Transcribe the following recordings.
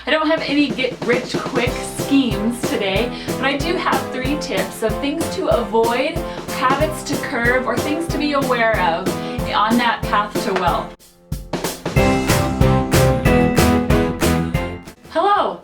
I don't have any get-rich-quick schemes today, but I do have 3 tips of things to avoid, habits to curb, or things to be aware of on that path to wealth. Hello!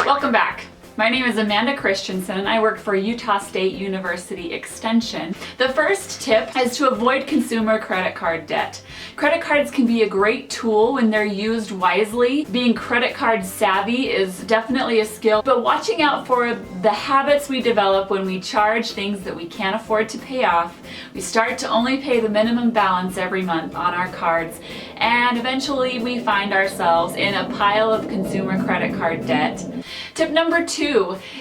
Welcome back. My name is Amanda Christensen and I work for Utah State University Extension. The first tip is to avoid consumer credit card debt. Credit cards can be a great tool when they're used wisely. Being credit card savvy is definitely a skill, but watching out for the habits we develop when we charge things that we can't afford to pay off. We start to only pay the minimum balance every month on our cards, and eventually we find ourselves in a pile of consumer credit card debt. Tip number 2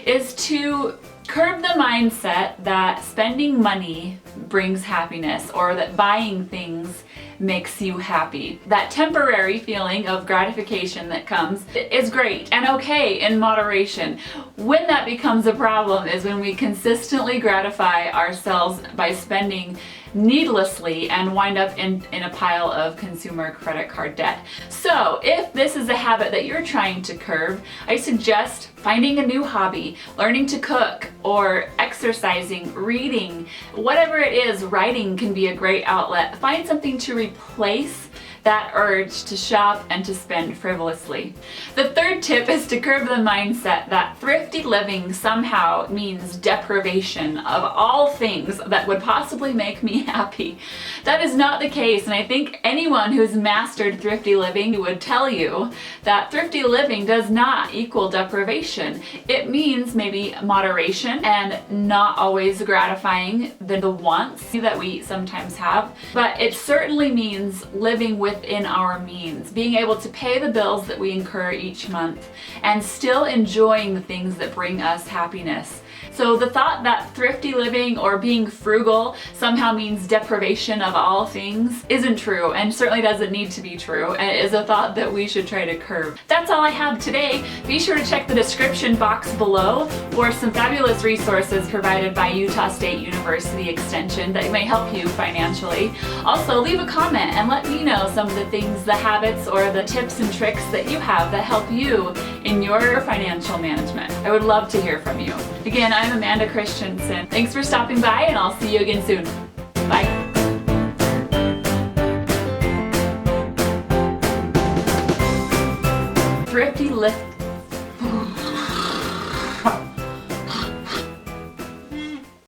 is to curb the mindset that spending money brings happiness or that buying things makes you happy. That temporary feeling of gratification that comes is great and okay in moderation. When that becomes a problem is when we consistently gratify ourselves by spending needlessly and wind up in a pile of consumer credit card debt. So if this is a habit that you're trying to curb, I suggest finding a new hobby, learning to cook or exercising, reading, whatever it is. Writing can be a great outlet. Find something to replace that urge to shop and to spend frivolously. The third tip is to curb the mindset that thrifty living somehow means deprivation of all things that would possibly make me happy. That is not the case, and I think anyone who's mastered thrifty living would tell you that thrifty living does not equal deprivation. It means maybe moderation and not always gratifying the wants that we sometimes have, but it certainly means living within our means, being able to pay the bills that we incur each month and still enjoying the things that bring us happiness. So the thought that thrifty living or being frugal somehow means deprivation of all things isn't true, and certainly doesn't need to be true, and it is a thought that we should try to curb. That's all I have today. Be sure to check the description box below for some fabulous resources provided by Utah State University Extension that may help you financially. Also, leave a comment and let me know some of the things, the habits, or the tips and tricks that you have that help you in your financial management. I would love to hear from you. Again, I'm Amanda Christensen. Thanks for stopping by, and I'll see you again soon. Bye. Thrifty